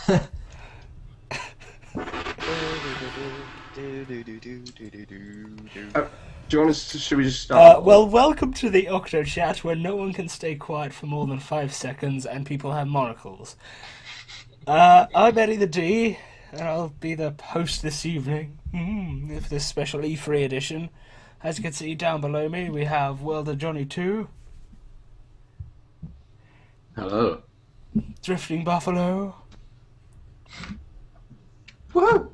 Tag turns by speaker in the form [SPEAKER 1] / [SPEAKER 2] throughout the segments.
[SPEAKER 1] Do you want us to, should we just start?
[SPEAKER 2] Well, welcome to the Octochat, where no one can stay quiet for more than 5 seconds and people have monocles. I'm Eddie the D, and I'll be the host this evening for this special E3 edition. As you can see down below me, we have Worldofjonny2.
[SPEAKER 1] Hello.
[SPEAKER 2] Drifting Buffalo.
[SPEAKER 1] Woohoo!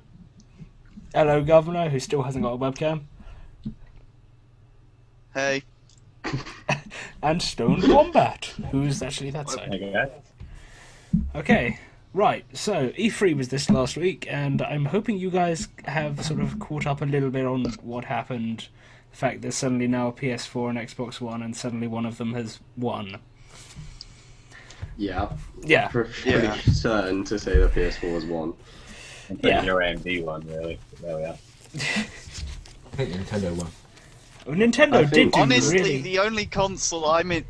[SPEAKER 2] Ello Guv'ner, who still hasn't got a webcam.
[SPEAKER 3] Hey.
[SPEAKER 2] And Stonedwombat, who's actually that side. Okay, right, so E3 was this last week, and I'm hoping you guys have sort of caught up a little bit on what happened. The fact that suddenly now a PS4 and Xbox One, and suddenly one of them has won.
[SPEAKER 1] Yeah.
[SPEAKER 2] Yeah.
[SPEAKER 1] Pretty certain to say the PS4 was one.
[SPEAKER 2] Yeah.
[SPEAKER 4] Your AMD one, really. There we are.
[SPEAKER 5] I think Nintendo won.
[SPEAKER 2] Well, Nintendo did do
[SPEAKER 3] Honestly,
[SPEAKER 2] really...
[SPEAKER 3] the only console I'm in...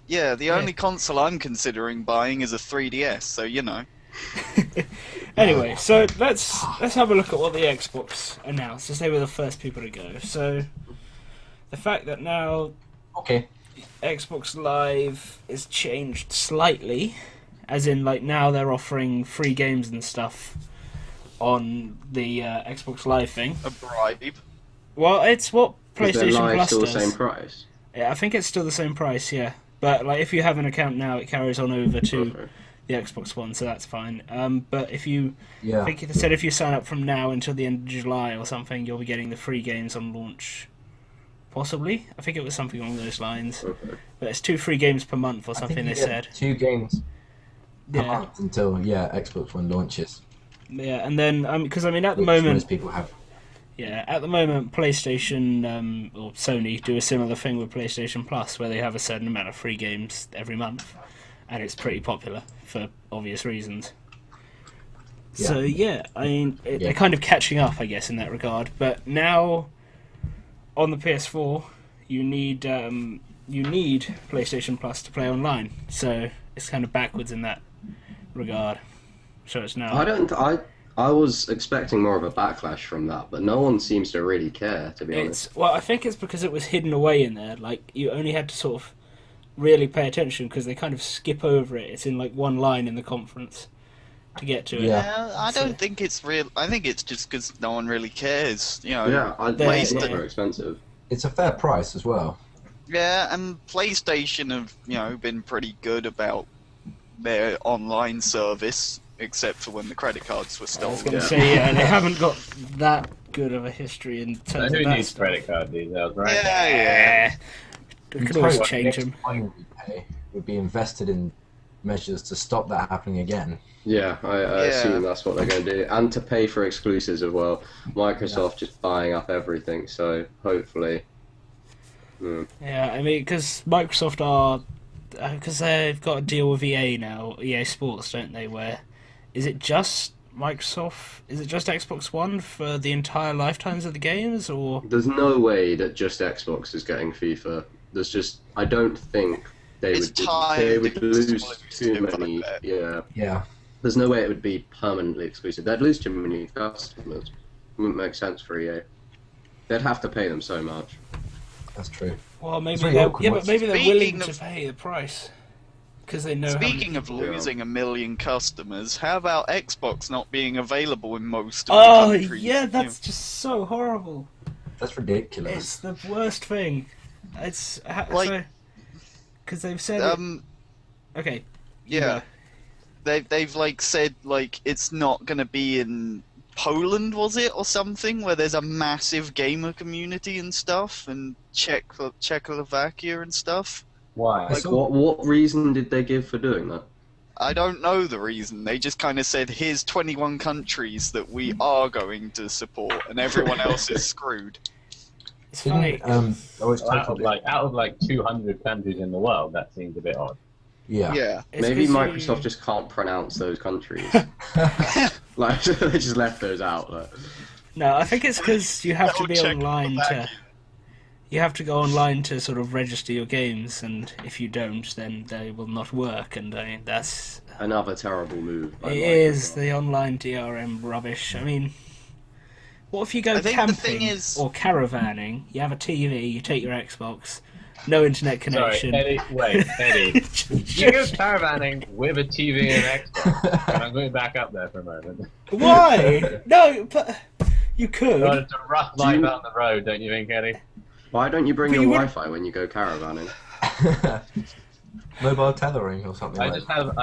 [SPEAKER 3] Yeah, the only console I'm considering buying is a 3DS, so you know.
[SPEAKER 2] Anyway, so let's have a look at what the Xbox announced, as they were the first people to go. So, the fact that now Xbox Live is changed slightly, as in, like, now they're offering free games and stuff on the Xbox Live thing.
[SPEAKER 3] A bribe.
[SPEAKER 2] Well, it's what PlayStation
[SPEAKER 1] Live
[SPEAKER 2] Plus
[SPEAKER 1] still
[SPEAKER 2] does.
[SPEAKER 1] the same price?
[SPEAKER 2] Yeah, I think it's still the same price, yeah. But, like, if you have an account now, it carries on over to the Xbox One, so that's fine. But if you... I think it said if you sign up from now until the end of July or something, you'll be getting the free games on launch. Possibly? I think it was something along those lines. But it's 2 free games per month or something, they said.
[SPEAKER 5] 2 games per month until, Xbox One launches.
[SPEAKER 2] Yeah, and then, because, at the
[SPEAKER 5] Which
[SPEAKER 2] moment...
[SPEAKER 5] most people have.
[SPEAKER 2] Yeah, at the moment, PlayStation or Sony do a similar thing with PlayStation Plus, where they have a certain amount of free games every month, and it's pretty popular for obvious reasons. Yeah. So yeah, they're kind of catching up, I guess, in that regard. But now, on the PS4, you need PlayStation Plus to play online. So it's kind of backwards in that regard. So it's now.
[SPEAKER 1] I was expecting more of a backlash from that, but no one seems to really care, to be honest.
[SPEAKER 2] Well, I think it's because it was hidden away in there. Like, you only had to sort of really pay attention, because they kind of skip over it. It's in, like, one line in the conference to get to it.
[SPEAKER 3] Yeah, I don't think it's real. I think it's just because no one really cares, you know.
[SPEAKER 1] Yeah, it's not very expensive.
[SPEAKER 5] It's a fair price as well.
[SPEAKER 3] Yeah, and PlayStation have, been pretty good about their online service. Except for when the credit cards were stolen.
[SPEAKER 2] I was going to say, they haven't got that good of a history in terms of
[SPEAKER 4] who
[SPEAKER 2] that
[SPEAKER 4] needs
[SPEAKER 2] stuff.
[SPEAKER 4] credit card details, right?
[SPEAKER 3] Yeah.
[SPEAKER 2] We could always change them.
[SPEAKER 5] Money we pay would be invested in measures to stop that happening again.
[SPEAKER 1] Yeah, I assume that's what they're going to do. And to pay for exclusives as well. Microsoft just buying up everything, so hopefully...
[SPEAKER 2] Yeah, because Microsoft are... Because they've got a deal with EA now, EA Sports, don't they, where... Is it just Microsoft? Is it just Xbox One for the entire lifetimes of the games, or...?
[SPEAKER 1] There's no way that just Xbox is getting FIFA. I don't think they would lose too many...
[SPEAKER 5] Yeah.
[SPEAKER 1] There's no way it would be permanently exclusive. They'd lose too many customers. Wouldn't make sense for EA. They'd have to pay them so much.
[SPEAKER 5] That's true.
[SPEAKER 2] Well, maybe
[SPEAKER 5] but
[SPEAKER 2] maybe they're willing to pay the price. Because they know.
[SPEAKER 3] Speaking of losing 1 million customers, how about Xbox not being available in most of the countries?
[SPEAKER 2] Oh, yeah, that's just so horrible.
[SPEAKER 5] That's ridiculous.
[SPEAKER 2] It's the worst thing. It's... Because they've said... Okay.
[SPEAKER 3] Yeah. They've said, it's not going to be in Poland, was it, or something, where there's a massive gamer community and stuff, and Czechoslovakia and stuff.
[SPEAKER 4] Why?
[SPEAKER 1] What reason did they give for doing that?
[SPEAKER 3] I don't know the reason. They just kind of said, here's 21 countries that we are going to support, and everyone else is screwed.
[SPEAKER 2] It's funny.
[SPEAKER 4] Out of 200 countries in the world, that seems a bit odd.
[SPEAKER 5] Yeah.
[SPEAKER 1] Maybe Microsoft just can't pronounce those countries. They just left those out.
[SPEAKER 2] No, I think it's because you have to be online to... you have to go online to sort of register your games, and if you don't, then they will not work. And I mean, that's
[SPEAKER 1] another terrible move.
[SPEAKER 2] It is the online DRM rubbish. I mean, what if you go camping or caravanning? You have a TV, you take your Xbox, no internet connection.
[SPEAKER 4] Sorry, Eddie. You go caravanning with a TV and Xbox, and I'm going back up there for a moment.
[SPEAKER 2] Why? No, but you could.
[SPEAKER 4] God, it's a rough life out on the road, don't you think, Eddie?
[SPEAKER 1] Why don't you bring your Wi-Fi when you go caravanning?
[SPEAKER 5] Mobile tethering or something.
[SPEAKER 4] I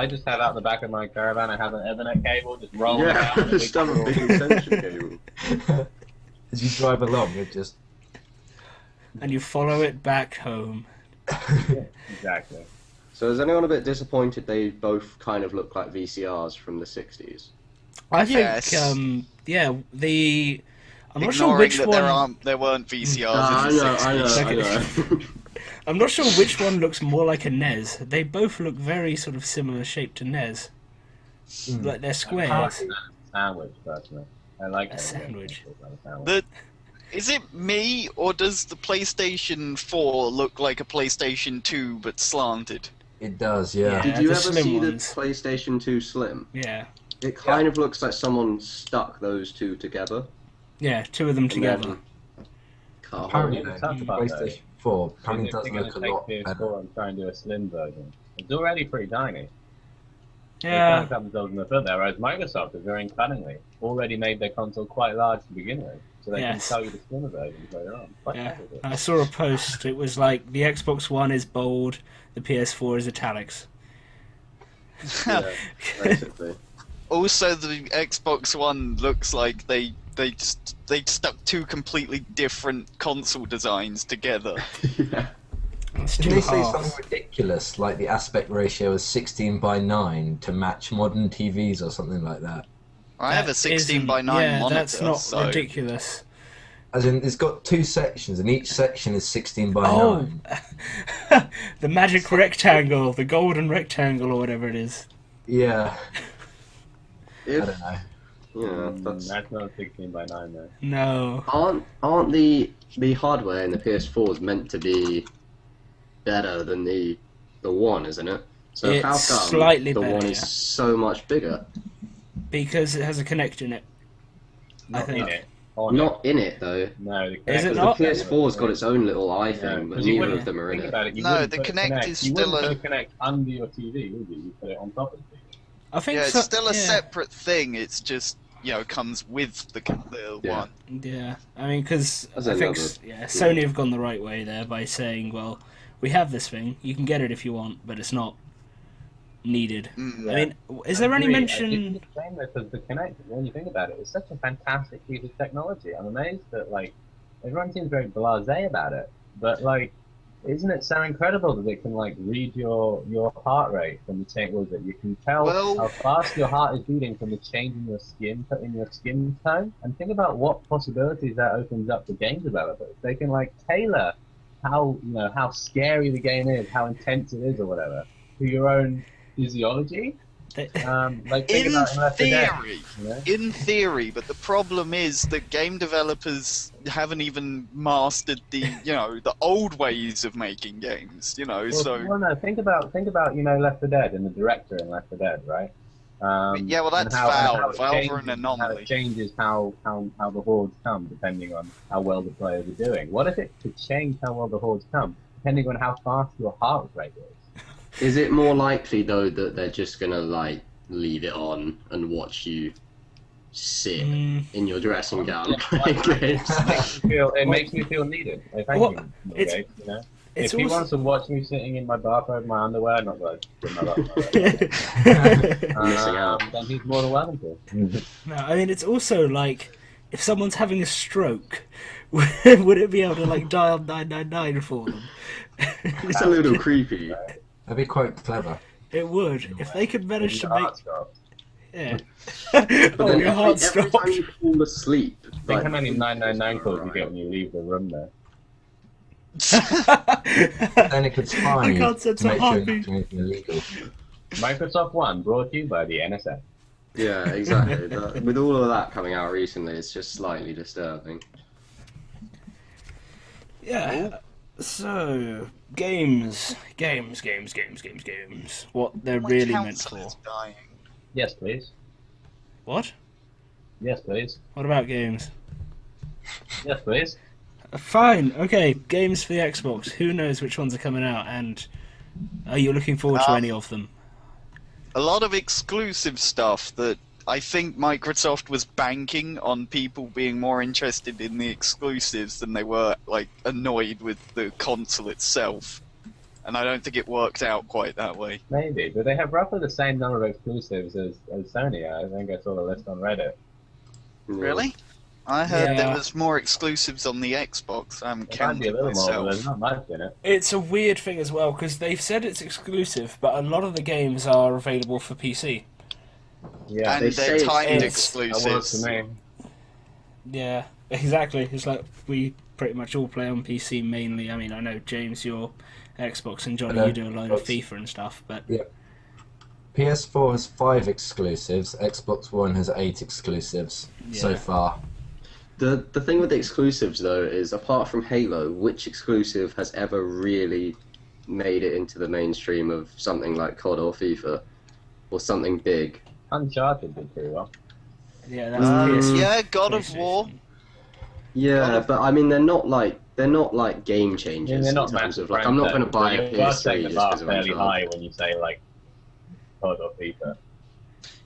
[SPEAKER 4] just have out the back of my caravan. I have an Ethernet cable just rolling down.
[SPEAKER 1] Just have a big extension cable.
[SPEAKER 5] As you drive along, it just.
[SPEAKER 2] And you follow it back home.
[SPEAKER 4] Yeah, exactly.
[SPEAKER 1] So is anyone a bit disappointed they both kind of look like VCRs from the 60s?
[SPEAKER 2] I think, I'm not sure which one.
[SPEAKER 3] There weren't VCRs.
[SPEAKER 1] I know.
[SPEAKER 2] I'm not sure which one looks more like a NES. They both look very sort of similar shape to NES. Like they're squares.
[SPEAKER 4] Sandwich, personally. I like
[SPEAKER 2] a sandwich.
[SPEAKER 3] Is it me, or does the PlayStation 4 look like a PlayStation 2 but slanted?
[SPEAKER 5] It does, yeah.
[SPEAKER 1] Did you ever see the PlayStation 2 Slim?
[SPEAKER 2] Yeah.
[SPEAKER 1] It kind of looks like someone stuck those two together.
[SPEAKER 2] Yeah, two of them together.
[SPEAKER 5] Apparently, PlayStation 4 apparently does look a lot better.
[SPEAKER 4] And try and do a slim version. It's already pretty tiny.
[SPEAKER 2] Yeah.
[SPEAKER 4] They can't have themselves in the foot there, whereas Microsoft has very cunningly already made their console quite large to begin with, so they can sell you the slimmer versions later on.
[SPEAKER 2] Yeah. I saw a post. It was like the Xbox One is bold, the PS4 is italics.
[SPEAKER 1] Yeah, basically.
[SPEAKER 3] Also, the Xbox One looks like they stuck two completely different console designs together.
[SPEAKER 1] Yeah.
[SPEAKER 5] Didn't they say something ridiculous, like the aspect ratio is 16:9 to match modern TVs or something like that?
[SPEAKER 3] I have a 16:9 monitor.
[SPEAKER 2] Yeah, that's not ridiculous.
[SPEAKER 5] As in, it's got two sections, and each section is 16:9.
[SPEAKER 2] Oh, the magic rectangle, the golden rectangle, or whatever it is.
[SPEAKER 5] Yeah. I don't know.
[SPEAKER 1] Yeah,
[SPEAKER 4] that's not 16:9 though.
[SPEAKER 2] No.
[SPEAKER 1] Aren't the hardware in the PS4 meant to be better than the one, isn't it? So
[SPEAKER 2] it's
[SPEAKER 1] how come
[SPEAKER 2] slightly
[SPEAKER 1] the
[SPEAKER 2] better,
[SPEAKER 1] one is so much bigger?
[SPEAKER 2] Because it has a Connect in it.
[SPEAKER 4] Not in it.
[SPEAKER 1] Not in it though.
[SPEAKER 4] No,
[SPEAKER 2] is it not?
[SPEAKER 1] The PS4's got its own little eye thing, but neither of them are in it.
[SPEAKER 3] No, the Connect is still
[SPEAKER 4] a Connect under your TV, would you? You put it on top of the TV.
[SPEAKER 2] I think
[SPEAKER 3] it's still a separate thing. It's just comes with the one.
[SPEAKER 2] Yeah, I mean, because I think Sony have gone the right way there by saying, well, we have this thing, you can get it if you want, but it's not needed. I mean, is there any mention?
[SPEAKER 4] Because the Kinect, when you think about it, it's such a fantastic piece of technology. I'm amazed that everyone seems very blasé about it, but isn't it so incredible that it can read your heart rate from the change? You can tell how fast your heart is beating from the change in your skin tone, and think about what possibilities that opens up for game developers. They can tailor how scary the game is, how intense it is, or whatever, to your own physiology.
[SPEAKER 3] In theory, but the problem is that game developers haven't even mastered the old ways of making games. Think
[SPEAKER 4] about Left 4 Dead and the director in Left 4 Dead, right?
[SPEAKER 3] That's Valve. Valve are an anomaly.
[SPEAKER 4] How it changes how the hordes come depending on how well the players are doing. What if it could change how well the hordes come depending on how fast your heart rate is?
[SPEAKER 1] Is it more likely though that they're just gonna leave it on and watch you sit in your dressing gown playing games?
[SPEAKER 4] It makes me feel needed. If he wants to watch me sitting in my bathrobe, my underwear, not like missing
[SPEAKER 1] out,
[SPEAKER 4] then he's more than welcome to.
[SPEAKER 2] No, I mean it's also if someone's having a stroke, would it be able to dial 999 for them?
[SPEAKER 1] It's a little creepy.
[SPEAKER 5] That'd be quite clever.
[SPEAKER 2] It would. If they could manage to make... Yeah.
[SPEAKER 1] But
[SPEAKER 2] your heart stops.
[SPEAKER 1] Every time you fall asleep...
[SPEAKER 4] Think how many 999 calls you get when you leave the room there.
[SPEAKER 5] Then it could spy you to make sure you're not doing anything illegal.
[SPEAKER 4] Microsoft One, brought to you by the NSA.
[SPEAKER 1] Yeah, exactly. With all of that coming out recently, it's just slightly disturbing.
[SPEAKER 2] Yeah. So, games. What they're
[SPEAKER 3] My
[SPEAKER 2] really meant
[SPEAKER 3] council
[SPEAKER 2] for.
[SPEAKER 3] is dying.
[SPEAKER 4] Yes, please.
[SPEAKER 2] What?
[SPEAKER 4] Yes, please.
[SPEAKER 2] What about games?
[SPEAKER 4] Yes, please.
[SPEAKER 2] Fine, okay, games for the Xbox. Who knows which ones are coming out, and are you looking forward to any of them?
[SPEAKER 3] A lot of exclusive stuff that I think Microsoft was banking on people being more interested in the exclusives than they were like annoyed with the console itself. And I don't think it worked out quite that way.
[SPEAKER 4] Maybe, but they have roughly the same number of exclusives as Sony. I think I saw the list on Reddit.
[SPEAKER 3] Really? I heard
[SPEAKER 2] Yeah.
[SPEAKER 3] there was more exclusives on the Xbox. I'm
[SPEAKER 4] It might be
[SPEAKER 3] counting
[SPEAKER 4] a little more, but
[SPEAKER 3] myself.
[SPEAKER 4] there's not much in it.
[SPEAKER 2] It's a weird thing as well, because they've said it's exclusive, but a lot of the games are available for PC.
[SPEAKER 4] Yeah,
[SPEAKER 3] And
[SPEAKER 1] they
[SPEAKER 3] they're
[SPEAKER 1] say
[SPEAKER 3] timed
[SPEAKER 2] it's-
[SPEAKER 4] that works
[SPEAKER 3] exclusives.
[SPEAKER 4] for me.
[SPEAKER 2] Yeah, exactly. It's like we pretty much all play on PC mainly. I mean, I know, James, you're Xbox, and Johnny,
[SPEAKER 5] Hello.
[SPEAKER 2] you do a load of FIFA and stuff, but...
[SPEAKER 5] PS4 has 5 exclusives. Xbox One has 8 exclusives so
[SPEAKER 2] Yeah.
[SPEAKER 5] far.
[SPEAKER 1] The thing with the exclusives though is, apart from Halo, which exclusive has ever really made it into the mainstream of something like COD or FIFA or something big?
[SPEAKER 4] Uncharted did pretty well.
[SPEAKER 2] Yeah, that's PS.
[SPEAKER 3] Yeah, God of War.
[SPEAKER 2] PlayStation.
[SPEAKER 1] Yeah, but I mean they're not like game changers
[SPEAKER 4] They're not
[SPEAKER 1] in terms of
[SPEAKER 4] massive
[SPEAKER 1] like I'm not going to buy
[SPEAKER 4] franchises,
[SPEAKER 1] a
[SPEAKER 4] but you are
[SPEAKER 1] PS3
[SPEAKER 4] setting the
[SPEAKER 1] just
[SPEAKER 4] bar
[SPEAKER 1] because of
[SPEAKER 4] fairly high
[SPEAKER 1] Uncharted.
[SPEAKER 4] when you say like COD or FIFA.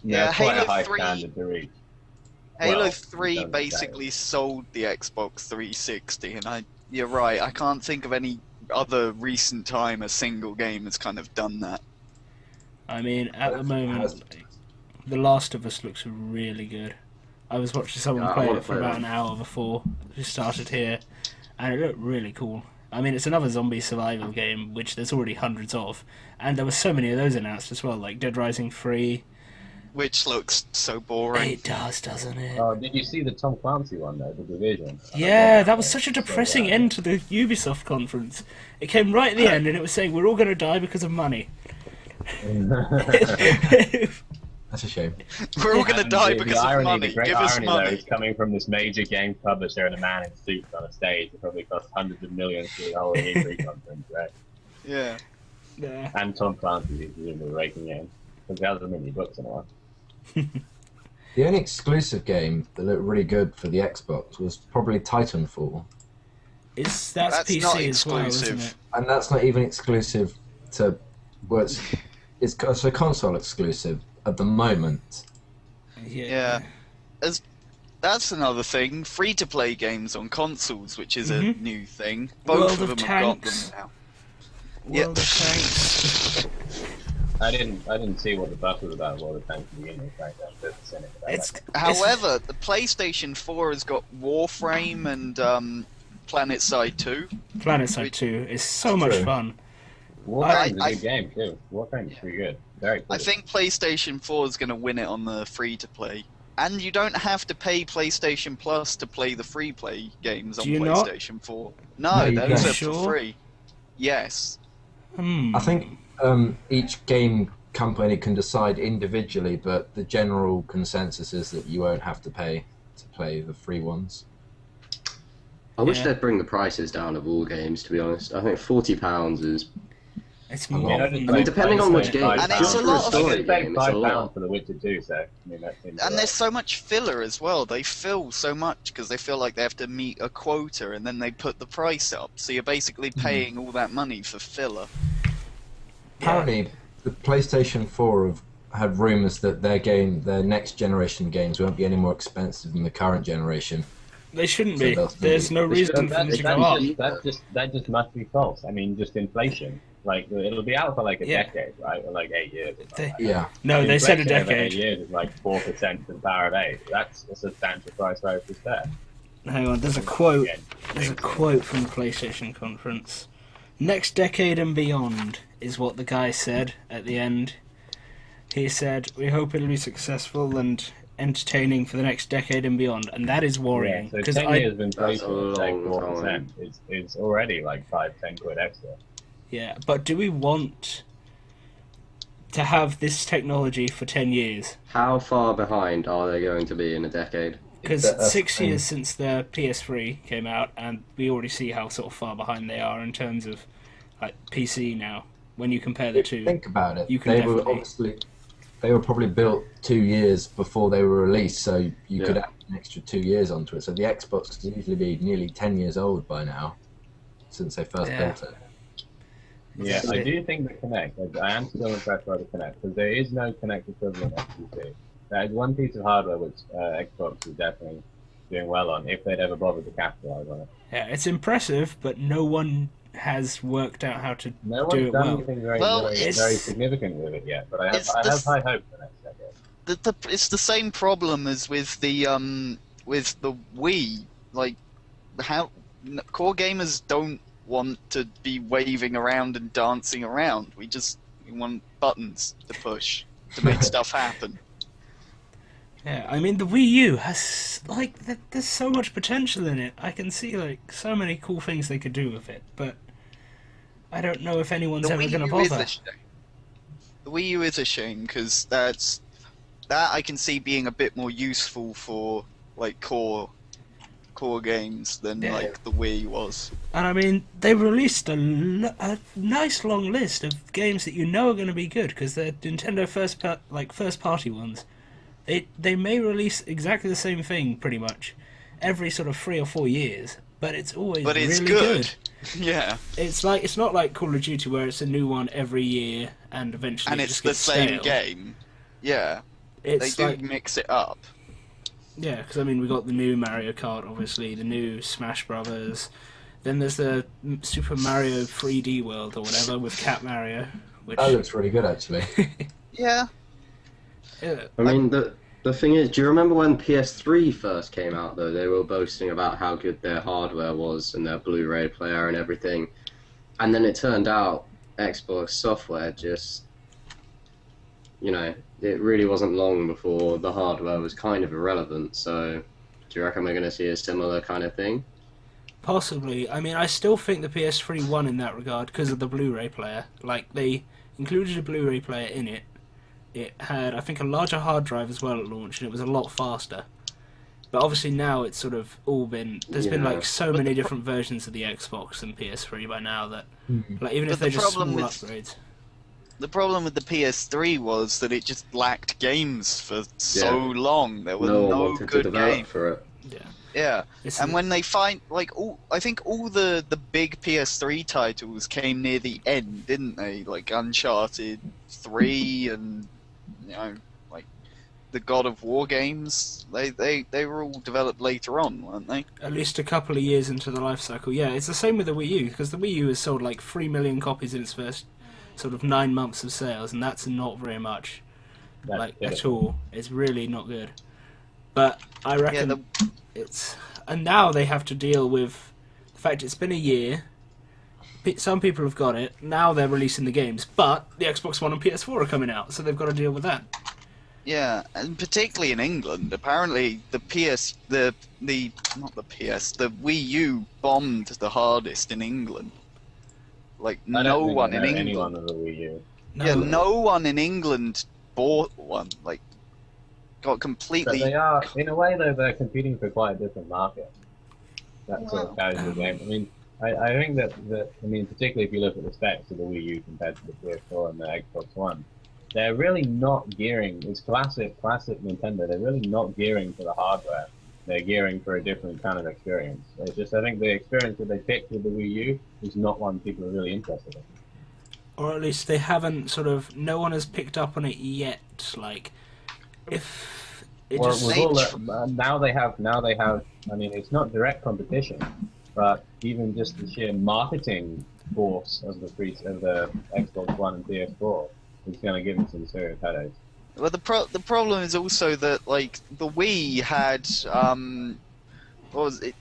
[SPEAKER 3] Yeah,
[SPEAKER 4] It's quite
[SPEAKER 3] Halo
[SPEAKER 4] a high
[SPEAKER 3] 3
[SPEAKER 4] standard to reach.
[SPEAKER 3] Halo
[SPEAKER 4] Well,
[SPEAKER 3] 3
[SPEAKER 4] don't
[SPEAKER 3] basically sold the Xbox 360, and you're right, I can't think of any other recent time a single game has kind of done that.
[SPEAKER 2] I mean, at the moment, The Last of Us looks really good. I was watching someone
[SPEAKER 1] Yeah, I
[SPEAKER 2] play
[SPEAKER 1] wanna
[SPEAKER 2] it for
[SPEAKER 1] play
[SPEAKER 2] about
[SPEAKER 1] that.
[SPEAKER 2] an hour before we started here, and it looked really cool. I mean, it's another zombie survival game, which there's already hundreds of, and there were so many of those announced as well, like Dead Rising 3.
[SPEAKER 3] Which looks so boring.
[SPEAKER 2] It does, doesn't it?
[SPEAKER 4] Oh, did you see the Tom Clancy one though, the Division?
[SPEAKER 2] Yeah, that was such a depressing end to the Ubisoft conference. It came right at the end, and it was saying we're all going to die because of money.
[SPEAKER 5] That's a shame.
[SPEAKER 3] We're all gonna
[SPEAKER 4] And
[SPEAKER 3] die
[SPEAKER 4] the
[SPEAKER 3] because of
[SPEAKER 4] irony,
[SPEAKER 3] money.
[SPEAKER 4] The great
[SPEAKER 3] Give us
[SPEAKER 4] irony though
[SPEAKER 3] money.
[SPEAKER 4] is coming from this major game publisher and a man in suits on a stage. It probably cost hundreds of millions for the whole E3 conference, right?
[SPEAKER 3] Yeah.
[SPEAKER 2] Yeah.
[SPEAKER 4] And Tom Clancy is presumably raking in because he hasn't many books in a while.
[SPEAKER 5] The only exclusive game that looked really good for the Xbox was probably Titanfall.
[SPEAKER 2] That's
[SPEAKER 3] That's
[SPEAKER 2] PC
[SPEAKER 3] not
[SPEAKER 2] as well, isn't
[SPEAKER 3] exclusive.
[SPEAKER 2] it?
[SPEAKER 5] And that's not even exclusive to... Well, it's a console exclusive at the moment.
[SPEAKER 3] Yeah. That's another thing. Free-to-play games on consoles, which is a
[SPEAKER 2] Mhm.
[SPEAKER 3] new thing.
[SPEAKER 2] World
[SPEAKER 3] Both of
[SPEAKER 2] of
[SPEAKER 3] them have got
[SPEAKER 2] Tanks.
[SPEAKER 3] them now.
[SPEAKER 2] World of Tanks.
[SPEAKER 4] I didn't see what the buzz was about World of Tanks to begin with. Right? I'm a bit cynic about
[SPEAKER 2] It's,
[SPEAKER 4] that.
[SPEAKER 3] However, the PlayStation 4 has got Warframe and PlanetSide 2.
[SPEAKER 2] PlanetSide 2 is so much
[SPEAKER 5] True.
[SPEAKER 2] fun.
[SPEAKER 4] Warframe's
[SPEAKER 3] I-
[SPEAKER 4] a good game too. Warframe's pretty good. Very good.
[SPEAKER 3] I think PlayStation 4 is going to win it on the free-to-play. And you don't have to pay PlayStation Plus to play the free-play games on
[SPEAKER 2] Do you not?
[SPEAKER 3] PlayStation 4.
[SPEAKER 5] No,
[SPEAKER 3] No,
[SPEAKER 5] you
[SPEAKER 3] those
[SPEAKER 5] don't.
[SPEAKER 3] are
[SPEAKER 2] Sure?
[SPEAKER 3] for free. Yes.
[SPEAKER 2] Hmm.
[SPEAKER 5] I think each game company can decide individually, but the general consensus is that you won't have to pay to play the free ones.
[SPEAKER 1] I wish
[SPEAKER 2] Yeah.
[SPEAKER 1] they'd bring the prices down of all games, to be honest. I think £40 is...
[SPEAKER 2] It's
[SPEAKER 5] I mean,
[SPEAKER 2] more
[SPEAKER 4] I
[SPEAKER 2] than
[SPEAKER 4] mean,
[SPEAKER 1] depending on which game.
[SPEAKER 3] And it's a
[SPEAKER 1] for
[SPEAKER 3] lot of-
[SPEAKER 1] story
[SPEAKER 4] It's like
[SPEAKER 1] game, it's a
[SPEAKER 4] £5
[SPEAKER 1] lot.
[SPEAKER 4] for The Witcher 2, so I mean that seems.
[SPEAKER 3] And there's so much filler as well. They fill so much because they feel like they have to meet a quota and then they put the price up. So you're basically paying all that money for filler.
[SPEAKER 5] Apparently, the PlayStation 4 have had rumours that their next generation games won't be any more expensive than the current generation.
[SPEAKER 2] They shouldn't
[SPEAKER 5] So
[SPEAKER 2] be.
[SPEAKER 5] they'll still
[SPEAKER 2] There's
[SPEAKER 5] be-
[SPEAKER 2] no
[SPEAKER 5] they
[SPEAKER 2] reason
[SPEAKER 5] should-
[SPEAKER 2] for them to go up.
[SPEAKER 4] That just must be false. I mean, just inflation. Like it'll be out for like a
[SPEAKER 2] Yeah.
[SPEAKER 4] decade, right? Or like 8 years. Or something like that.
[SPEAKER 5] Yeah.
[SPEAKER 2] No, they said a
[SPEAKER 4] Inflation over 8
[SPEAKER 2] decade.
[SPEAKER 4] years is like 4% to the power of 8. That's a substantial price rise to there.
[SPEAKER 2] Hang on, there's a quote. There's a quote from the PlayStation conference. Next decade and beyond is what the guy said at the end. He said, "We hope it'll be successful and entertaining for the next decade and beyond," and that is worrying
[SPEAKER 4] So
[SPEAKER 2] because
[SPEAKER 4] 10 years of inflation,
[SPEAKER 1] That's a
[SPEAKER 4] say
[SPEAKER 1] long
[SPEAKER 4] 4%, is already like 5-10 quid extra.
[SPEAKER 2] yeah. But do we want to have this technology for 10 years?
[SPEAKER 1] How far behind are they going to be in a decade?
[SPEAKER 2] Because 6 years since the PS3 came out, and we already see how sort of far behind they are in terms of like PC now. When you compare the two,
[SPEAKER 5] think about it.
[SPEAKER 2] You can
[SPEAKER 5] they were probably built 2 years before they were released, so you could add an extra 2 years onto it. So the Xbox could usually be nearly 10 years old by now, since they first built it.
[SPEAKER 4] Yeah, I do think the Kinect. I am still impressed by the Kinect because there is no Kinect equivalent on PC. That is one piece of hardware which Xbox is definitely doing well on, if they'd ever bothered to capitalize on it.
[SPEAKER 2] Yeah, it's impressive, but no one has worked out how to do it well.
[SPEAKER 4] No one's done anything very significant with it yet, but I have high hopes for next decade.
[SPEAKER 3] It's the same problem as with the Wii. Like, how core gamers don't want to be waving around and dancing around. We want buttons to push to make stuff happen.
[SPEAKER 2] Yeah, I mean the Wii U has there's so much potential in it. I can see like so many cool things they could do with it, but I don't know if anyone's ever going to bother.
[SPEAKER 3] The Wii U is a shame because that I can see being a bit more useful for like core games than like the Wii was. And I
[SPEAKER 2] mean, they released a nice long list of games that you know are going to be good because they're Nintendo first party ones. They may release exactly the same thing pretty much every sort of 3 or 4 years, but it's always really good.
[SPEAKER 3] Yeah.
[SPEAKER 2] It's not like Call of Duty where it's a new one every year and eventually
[SPEAKER 3] it's the same game. Yeah. They do mix it up.
[SPEAKER 2] Yeah, because I mean we got the new Mario Kart, obviously, the new Smash Brothers. Then there's the Super Mario 3D World or whatever with Cat Mario. Which...
[SPEAKER 5] That looks really good, actually.
[SPEAKER 3] Yeah.
[SPEAKER 2] Yeah.
[SPEAKER 1] I mean, the thing is, do you remember when PS3 first came out, though? They were boasting about how good their hardware was and their Blu-ray player and everything. And then it turned out Xbox software just... it really wasn't long before the hardware was kind of irrelevant. So, do you reckon we're going to see a similar kind of thing?
[SPEAKER 2] Possibly. I mean, I still think the PS3 won in that regard because of the Blu-ray player. Like, they included a Blu-ray player in it. It had, I think, a larger hard drive as well at launch, and it was a lot faster. But obviously now it's sort of all been... There's been, like, so many different versions of the Xbox and PS3 by now that... Like, even if they're just small upgrades...
[SPEAKER 3] The problem with the PS3 was that it just lacked games for so long. There were no good games
[SPEAKER 1] for it.
[SPEAKER 3] Yeah. And when they find I think all the big PS3 titles came near the end, didn't they? Like Uncharted 3 and like the God of War games. They were all developed later on, weren't they?
[SPEAKER 2] At least a couple of years into the life cycle. Yeah, it's the same with the Wii U because the Wii U has sold like 3 million copies in its first sort of 9 months of sales, and that's not very much, at all. It's really not good. But I reckon it's... And now they have to deal with the fact it's been a year, some people have got it, now they're releasing the games, but the Xbox One and PS4 are coming out, so they've got to deal with that.
[SPEAKER 3] Yeah, and particularly in England, apparently the Wii U bombed the hardest in England. Like, no one in England.
[SPEAKER 4] Anyone with a Wii U.
[SPEAKER 3] No one in England bought one. Like, got completely.
[SPEAKER 4] But they are, in a way, though, they're competing for quite a different market. That sort of casual game. I mean, I think that particularly if you look at the specs of the Wii U compared to the PS4 and the Xbox One, they're really not gearing. It's classic Nintendo. They're really not gearing for the hardware. They're gearing for a different kind of experience. It's just, I think the experience that they picked with the Wii U is not one people are really interested in.
[SPEAKER 2] Or at least they haven't no one has picked up on it yet. Like, if it
[SPEAKER 4] now they have, I mean, it's not direct competition, but even just the sheer marketing force of the Xbox One and PS4 is going to give them some serious headaches.
[SPEAKER 3] Well, the problem is also that like the Wii had what was it?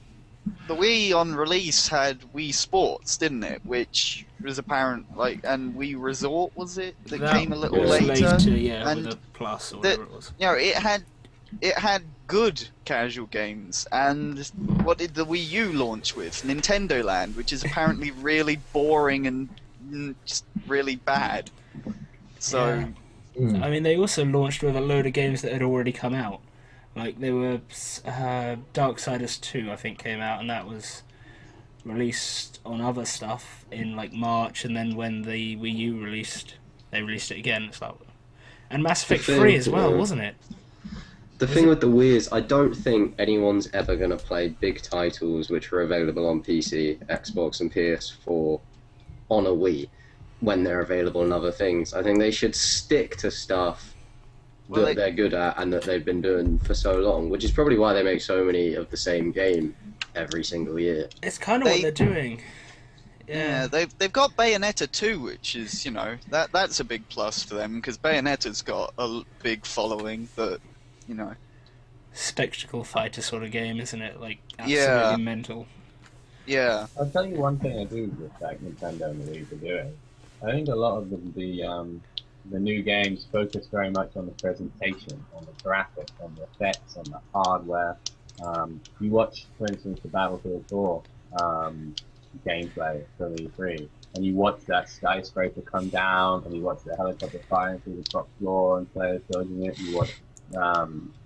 [SPEAKER 3] The Wii on release had Wii Sports, didn't it? Which was apparent and Wii Resort was it that came a little later?
[SPEAKER 2] And with a plus or whatever it was.
[SPEAKER 3] It had good casual games. And what did the Wii U launch with? Nintendo Land, which is apparently really boring and just really bad. So.
[SPEAKER 2] Yeah. I mean, they also launched with a load of games that had already come out. Like there were Darksiders 2, I think, came out, and that was released on other stuff in like March, and then when the Wii U released, they released it again. It's like, and Mass Effect 3 as well, wasn't it?
[SPEAKER 1] The thing with the Wii is, I don't think anyone's ever going to play big titles which are available on PC, Xbox, and PS4 on a Wii when they're available in other things. I think they should stick to stuff that they're good at and that they've been doing for so long, which is probably why they make so many of the same game every single year.
[SPEAKER 2] It's kind of what they're doing.
[SPEAKER 3] Yeah, they've got Bayonetta 2, which is, you know, that's a big plus for them, because Bayonetta's got a big following that, you know...
[SPEAKER 2] Spectacle fighter sort of game, isn't it? Like, absolutely mental.
[SPEAKER 3] Yeah.
[SPEAKER 4] I'll tell you one thing I do respect Nintendo and the Wii for doing. I think a lot of the new games focus very much on the presentation, on the graphics, on the effects, on the hardware. You watch, for instance, the Battlefield 4 gameplay from E3, and you watch that skyscraper come down, and you watch the helicopter flying through the top floor and players dodging it. You watch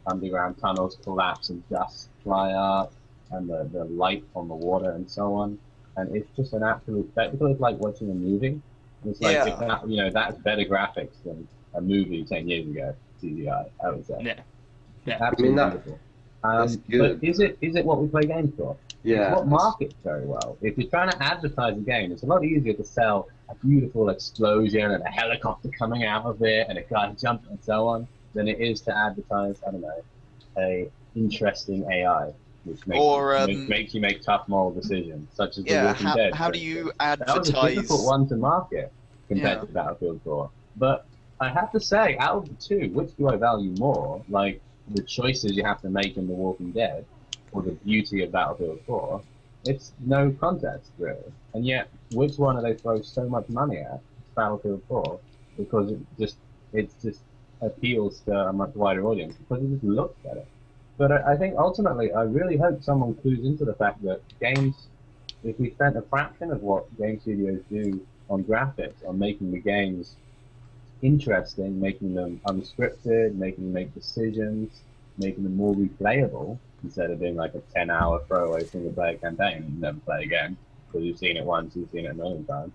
[SPEAKER 4] underground tunnels collapse and dust fly up, and the light on the water and so on. And it's just an absolute spectacle. It's like watching a movie. It's like, you know, that's better graphics than a movie 10 years ago, CGI, I would say.
[SPEAKER 2] Yeah.
[SPEAKER 4] Absolutely beautiful.
[SPEAKER 1] That's good.
[SPEAKER 4] But is it what we play games for?
[SPEAKER 1] Yeah.
[SPEAKER 4] It's what markets very well. If you're trying to advertise a game, it's a lot easier to sell a beautiful explosion and a helicopter coming out of it and a guy jumping and so on than it is to advertise, I don't know, a interesting AI, which makes you make tough moral decisions, such as The Walking Dead.
[SPEAKER 3] How do you advertise?
[SPEAKER 4] That was a difficult one to market compared to Battlefield 4. But I have to say, out of the two, which do I value more? Like, the choices you have to make in The Walking Dead, or the beauty of Battlefield 4, it's no contest, really. And yet, which one do they throw so much money at? It's Battlefield 4, because it just appeals to a much wider audience, because it just looks better. But I think ultimately, I really hope someone clues into the fact that games, if we spent a fraction of what game studios do on graphics, on making the games interesting, making them unscripted, making them make decisions, making them more replayable, instead of being like a 10-hour throwaway single-player campaign and you never play again, because you've seen it once, you've seen it a million times.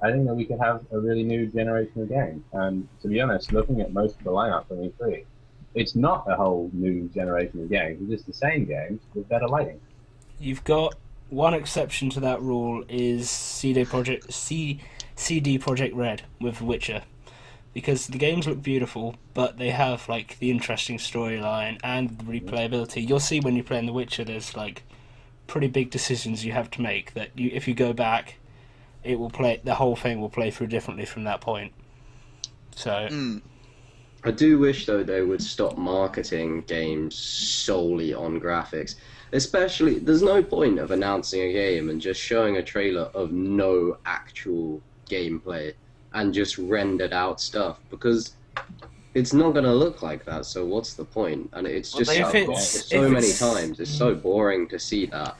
[SPEAKER 4] I think that we could have a really new generation of games. And to be honest, looking at most of the lineup from E3, it's not a whole new generation of games. It's just the same games with better lighting.
[SPEAKER 2] You've got one exception to that rule is CD Projekt Red with Witcher, because the games look beautiful, but they have like the interesting storyline and the replayability. You'll see when you play in The Witcher, there's like pretty big decisions you have to make that if you go back, the whole thing will play through differently from that point. So.
[SPEAKER 1] I do wish, though, they would stop marketing games solely on graphics. Especially, there's no point of announcing a game and just showing a trailer of no actual gameplay and just rendered out stuff, because it's not going to look like that, so what's the point? And it's just so many times. It's so boring to see that.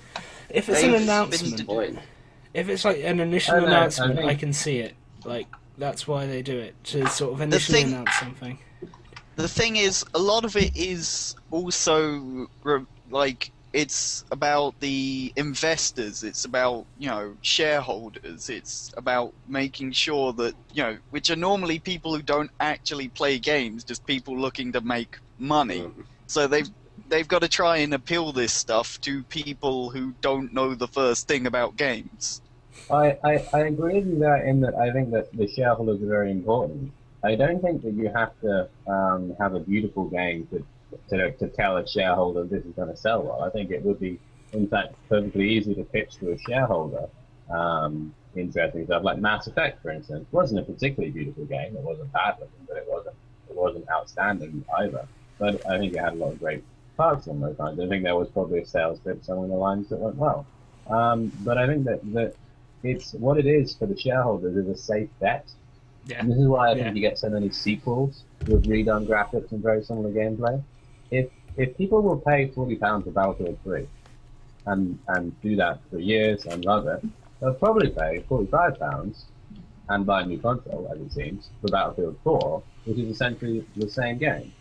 [SPEAKER 2] If it's an announcement, if it's like an initial announcement, I can see it. Like, that's why they do it, to sort of initially announce something.
[SPEAKER 3] The thing is, a lot of it is also, like, it's about the investors, it's about, you know, shareholders, it's about making sure that, you know, which are normally people who don't actually play games, just people looking to make money. So they've got to try and appeal this stuff to people who don't know the first thing about games.
[SPEAKER 4] I agree with you there in that I think that the shareholders are very important. I don't think that you have to have a beautiful game to tell a shareholder this is going to sell well. I think it would be, in fact, perfectly easy to pitch to a shareholder interesting stuff. Like Mass Effect, for instance, wasn't a particularly beautiful game. It wasn't bad looking, but it wasn't outstanding either. But I think it had a lot of great parts on those lines. I think there was probably a sales pitch along the lines that went well. But I think that it's what it is for the shareholders is a safe bet. Yeah. And this is why I think you get so many sequels with redone graphics and very similar gameplay. If people will pay £40 for Battlefield 3 and do that for years and love it, they'll probably pay £45 and buy a new console, as it seems, for Battlefield 4, which is essentially the same game.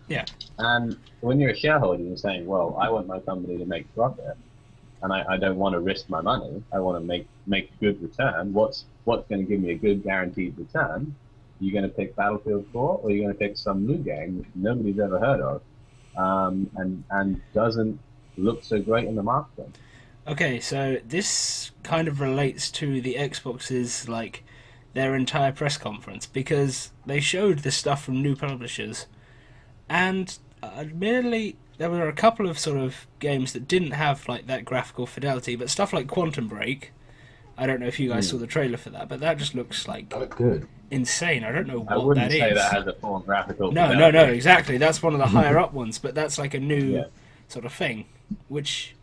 [SPEAKER 2] Yeah.
[SPEAKER 4] And when you're a shareholder, you're saying, well, I want my company to make profit, and I don't want to risk my money. I want to make a good return. What's going to give me a good guaranteed return? You're going to pick Battlefield 4, or you're going to pick some new game that nobody's ever heard of, and doesn't look so great in the marketing.
[SPEAKER 2] Okay, so this kind of relates to the Xbox's, like, their entire press conference, because they showed the stuff from new publishers, and admittedly, there were a couple of sort of games that didn't have, like, that graphical fidelity, but stuff like Quantum Break, I don't know if you guys saw the trailer for that, but that just looks like
[SPEAKER 5] That looked good.
[SPEAKER 2] insane. I don't know what that is.
[SPEAKER 4] I wouldn't say that has a full graphical
[SPEAKER 2] No,
[SPEAKER 4] fidelity.
[SPEAKER 2] exactly. That's one of the higher up ones, but that's like a new sort of thing, which...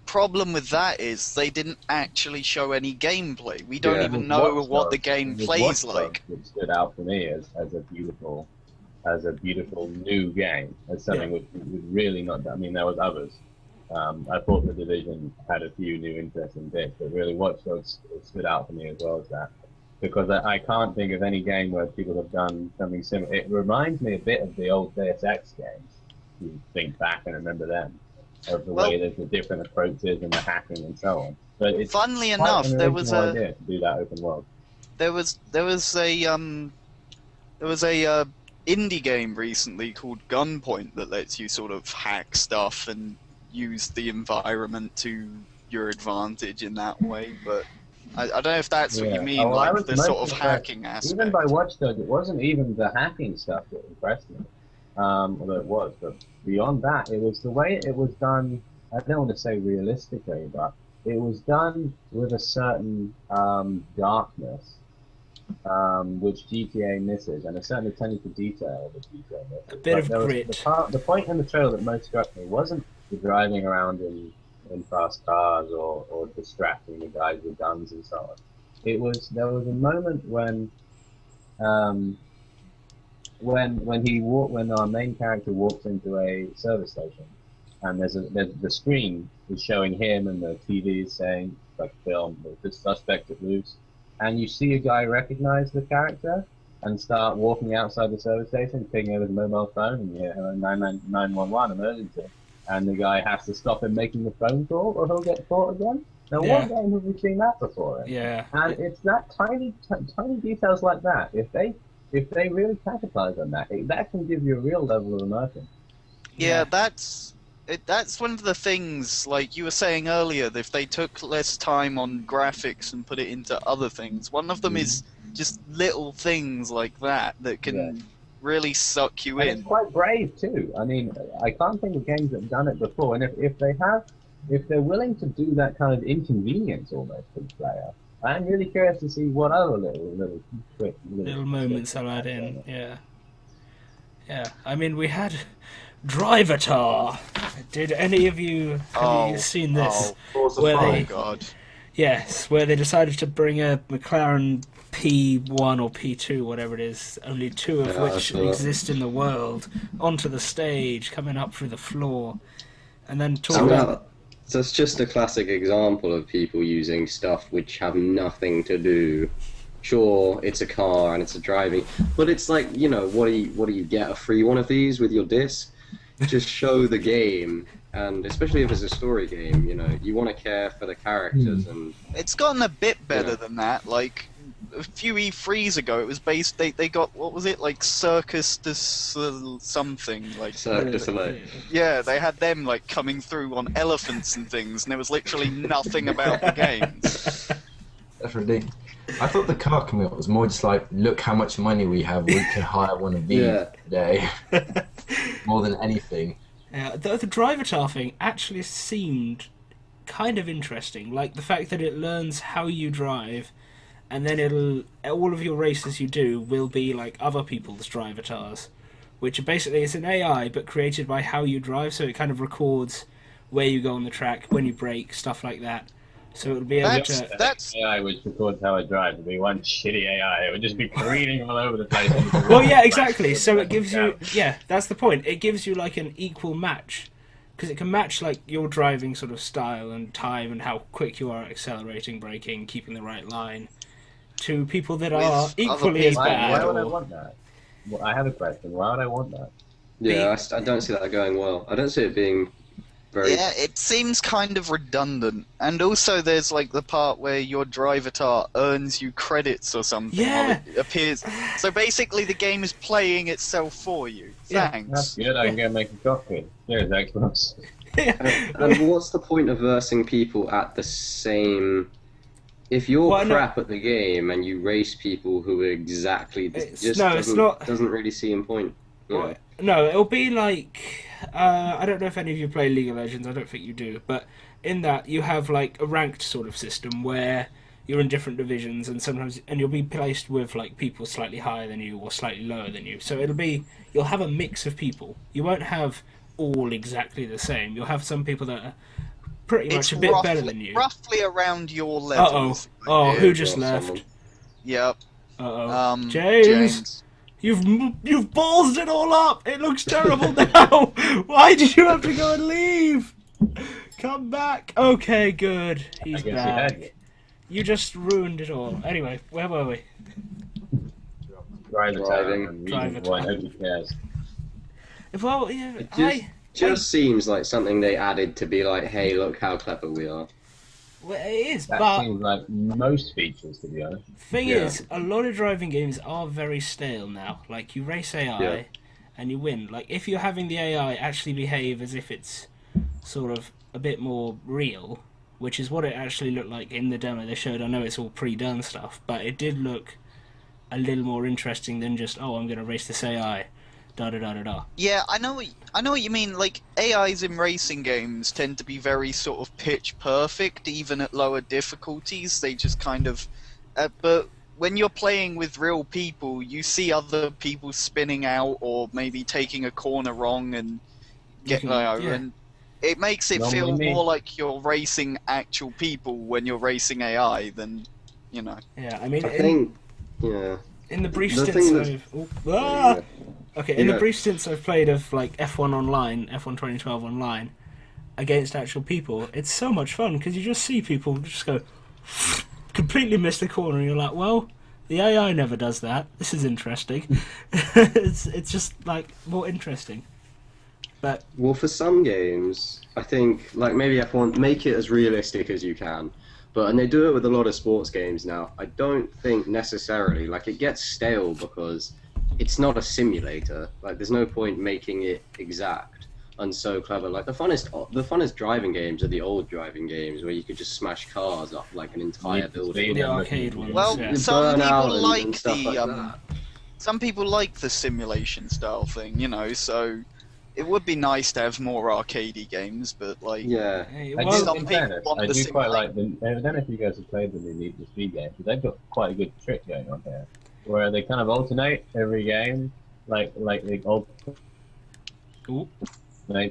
[SPEAKER 3] Problem with that is they didn't actually show any gameplay. We don't even know what the game plays like.
[SPEAKER 4] It stood out for me as a beautiful new game, as something which was really not. I mean, there was others. I thought the Division had a few new interesting bits, but really Watchdogs stood out for me as well as that, because I can't think of any game where people have done something similar. It reminds me a bit of the old Deus Ex games. You think back and remember them. Of the way there's the different approaches and the hacking and so on. But it's
[SPEAKER 3] funnily enough, there was a
[SPEAKER 4] idea to do that open world.
[SPEAKER 3] There was a indie game recently called Gunpoint that lets you sort of hack stuff and use the environment to your advantage in that way. But I don't know if that's what you mean, like the sort of hacking aspect.
[SPEAKER 4] Even by Watchdog, it wasn't even the hacking stuff that impressed me. Although it was, but beyond that, it was the way it was done. I don't want to say realistically, but it was done with a certain darkness, which GTA misses, and a certain attention to detail that GTA misses.
[SPEAKER 2] A bit of grit.
[SPEAKER 4] The point in the trailer that most struck me wasn't the driving around in fast cars or distracting the guys with guns and so on. There was a moment when our main character walks into a service station, and there's the screen is showing him, and the TV is saying, like film, the suspect is loose, and you see a guy recognize the character and start walking outside the service station, picking up his mobile phone, and you hear 911 emergency, and the guy has to stop him making the phone call, or he'll get caught again. Now, what game have we seen that before?
[SPEAKER 2] Yeah.
[SPEAKER 4] And it's that tiny details like that. If they really capitalize on that, that can give you a real level of immersion.
[SPEAKER 3] Yeah, that's one of the things, like you were saying earlier, that if they took less time on graphics and put it into other things, one of them is just little things like that can really suck you in.
[SPEAKER 4] It's quite brave too. I mean, I can't think of games that have done it before, and if they're willing to do that kind of inconvenience almost for the player, I'm really curious to see what other little
[SPEAKER 2] moments I'll add in. Yeah. I mean, we had DRIVATAR. Did any of you have you seen this? Where they decided to bring a McLaren P1 or P2, whatever it is, only two of which exist in the world, onto the stage, coming up through the floor, and then talk about.
[SPEAKER 1] So it's just a classic example of people using stuff which have nothing to do. Sure, it's a car and it's a driving, but it's like, what do you get, a free one of these with your disc? Just show the game, and especially if it's a story game, you want to care for the characters. And
[SPEAKER 3] it's gotten a bit better than that. Like a few E3s ago, it was based. They got, what was it, like Circus de something, like
[SPEAKER 1] Cirque du Soleil.
[SPEAKER 3] Yeah, they had them like coming through on elephants and things, and there was literally nothing about the games.
[SPEAKER 5] That's ridiculous. I thought the car commute was more just like, look how much money we have, we can hire one of these today. More than anything.
[SPEAKER 2] Yeah, the DRIVATAR thing actually seemed kind of interesting. Like the fact that it learns how you drive, and then all of your races you do will be like other people's DRIVATARs, which basically is an AI but created by how you drive, so it kind of records where you go on the track, when you brake, stuff like that. So it would be able to...
[SPEAKER 4] That's AI which records how I drive. It would be one shitty AI. It would just be careening all over the place.
[SPEAKER 2] Well, yeah, exactly. So it gives you... Yeah, that's the point. It gives you like an equal match. Because it can match like your driving sort of style and time and how quick you are at accelerating, braking, keeping the right line, to people that are equally as bad.
[SPEAKER 4] Why would I want that? Well, I have a question. Why would I want that?
[SPEAKER 1] Yeah, I don't see that going well. I don't see it being very...
[SPEAKER 3] Yeah, it seems kind of redundant. And also there's like the part where your DRIVATAR earns you credits or something while it appears. So basically the game is playing itself for you. Thanks.
[SPEAKER 4] That's good, I can go make a coffee. Here's Xbox.
[SPEAKER 1] And what's the point of versing people at the same... If you're crap at the game and you race people who are exactly... doesn't really seem point. Yeah.
[SPEAKER 2] No, it'll be like... I don't know if any of you play League of Legends, I don't think you do, but in that you have like a ranked sort of system where you're in different divisions and you'll be placed with like people slightly higher than you or slightly lower than you. So you'll have a mix of people. You won't have all exactly the same. You'll have some people that are pretty much a bit better than you.
[SPEAKER 3] Roughly around your level.
[SPEAKER 2] Who just left?
[SPEAKER 3] Someone. Yep.
[SPEAKER 2] James. You've ballsed it all up. It looks terrible now. Why did you have to go and leave? Come back. Okay, good. He's back. You just ruined it all. Anyway, where were we?
[SPEAKER 4] Driving. Nobody cares.
[SPEAKER 2] Well, yeah,
[SPEAKER 1] it just seems like something they added to be like, hey, look how clever we are.
[SPEAKER 2] Well, it is,
[SPEAKER 4] that seems like most features, to be honest.
[SPEAKER 2] Thing is, a lot of driving games are very stale now. Like, you race AI and you win. Like, if you're having the AI actually behave as if it's sort of a bit more real, which is what it actually looked like in the demo they showed. I know it's all pre-done stuff, but it did look a little more interesting than just, oh, I'm going to race this AI. Da-da-da-da-da.
[SPEAKER 3] Yeah, I know what you mean. Like, AIs in racing games tend to be very sort of pitch perfect, even at lower difficulties. They just kind of... but when you're playing with real people, you see other people spinning out or maybe taking a corner wrong and and it makes it feel more like you're racing actual people when you're racing AI than, you know...
[SPEAKER 2] Yeah, I mean...
[SPEAKER 1] I think...
[SPEAKER 2] In the brief stints in the brief stints I've played of like F1 online, F1 2012 online, against actual people, it's so much fun because you just see people just go completely miss the corner, and you're like, well, the AI never does that. This is interesting. it's just like more interesting. But
[SPEAKER 1] for some games, I think like maybe F1 make it as realistic as you can. And they do it with a lot of sports games now. I don't think necessarily, like, it gets stale because it's not a simulator. Like, there's no point making it exact and so clever. Like, the funnest driving games are the old driving games where you could just smash cars up like an entire building.
[SPEAKER 2] The arcade ones.
[SPEAKER 3] Well, some people like the simulation style thing, you know, so... It would be nice to have more arcadey games, but like...
[SPEAKER 4] Yeah. I do quite like them. I don't know if you guys have played the new Need for Speed games, but they've got quite a good trick going on here, where they kind of alternate every game, like the alternate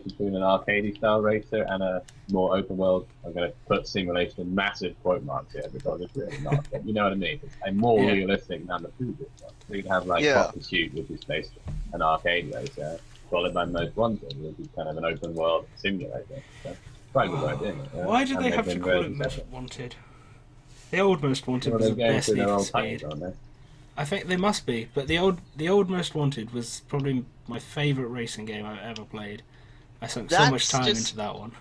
[SPEAKER 4] between an arcadey style racer and a more open world. I'm going to put simulation massive quote marks here because it's really not. You know what I mean? It's more realistic than the previous one. So you can have like Pop and Shoot, which is basically an arcade racer, followed by Most Wanted, which is kind of an open world simulator. So, quite a good idea.
[SPEAKER 2] Why do they have to call it Most Wanted? The old Most Wanted was the best Need for Speed. I think they must be, but the old Most Wanted was probably my favourite racing game I've ever played. I sunk so much time into that one.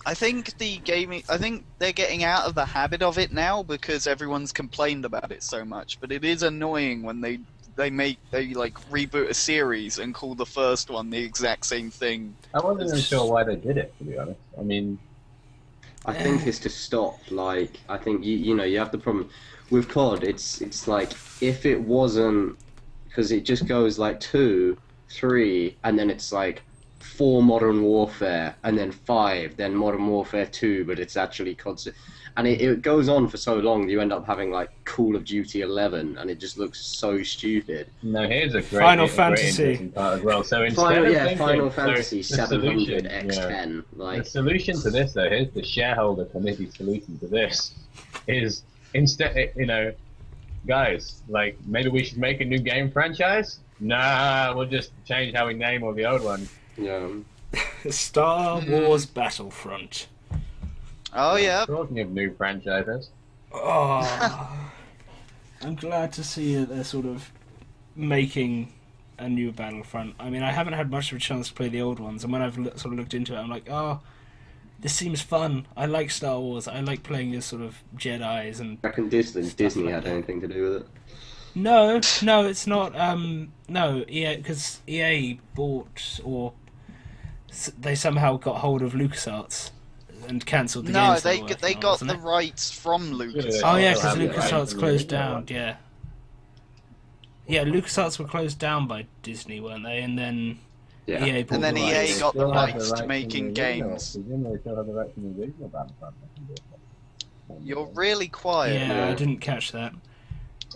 [SPEAKER 3] I think they're getting out of the habit of it now because everyone's complained about it so much. But it is annoying when they reboot a series and call the first one the exact same thing.
[SPEAKER 4] I wasn't even sure why they did it, to be honest. I mean,
[SPEAKER 1] I think it's to stop. Like, I think you have the problem with COD. It's like if it wasn't, because it just goes like 2, 3, and then it's like 4 Modern Warfare, and then 5, then Modern Warfare 2, but it's actually constant. And it goes on for so long that you end up having like Call of Duty 11, and it just looks so stupid.
[SPEAKER 4] No, here's a great
[SPEAKER 2] Final Fantasy
[SPEAKER 4] part as well. So instead
[SPEAKER 1] Final Fantasy 700 X10. Like
[SPEAKER 4] the solution to this, though, here's the shareholder committee solution to this: is instead, guys, like maybe we should make a new game franchise. Nah, we'll just change how we name all the old ones.
[SPEAKER 1] Yeah.
[SPEAKER 2] Star Wars Battlefront.
[SPEAKER 3] Oh yeah.
[SPEAKER 4] Talking of new franchises.
[SPEAKER 2] Oh, I'm glad to see that they're sort of making a new Battlefront. I mean, I haven't had much of a chance to play the old ones, and when I've sort of looked into it, I'm like, oh, this seems fun. I like Star Wars. I like playing as sort of Jedis and.
[SPEAKER 1] I reckon Disney
[SPEAKER 2] like
[SPEAKER 1] had
[SPEAKER 2] that.
[SPEAKER 1] anything to do with it.
[SPEAKER 2] No, it's not. No, EA, because EA bought, or they somehow got hold of LucasArts and cancelled the games.
[SPEAKER 3] No,
[SPEAKER 2] they
[SPEAKER 3] they got the rights from LucasArts.
[SPEAKER 2] Oh yeah,
[SPEAKER 4] Also
[SPEAKER 2] because
[SPEAKER 4] have the
[SPEAKER 2] LucasArts
[SPEAKER 4] rights
[SPEAKER 2] closed
[SPEAKER 4] to the
[SPEAKER 2] down.
[SPEAKER 4] original
[SPEAKER 2] Yeah. Yeah, LucasArts were closed down by Disney, weren't they? And then
[SPEAKER 1] Yeah.
[SPEAKER 2] EA bought
[SPEAKER 3] And then
[SPEAKER 2] the
[SPEAKER 3] EA
[SPEAKER 2] rights.
[SPEAKER 3] got the
[SPEAKER 4] Still have the
[SPEAKER 3] rights to
[SPEAKER 4] rights
[SPEAKER 3] making
[SPEAKER 4] from the original.
[SPEAKER 3] games.
[SPEAKER 4] Presumably they still have the rights from the original Battlefront.
[SPEAKER 3] You're really quiet.
[SPEAKER 2] Yeah, I didn't catch that.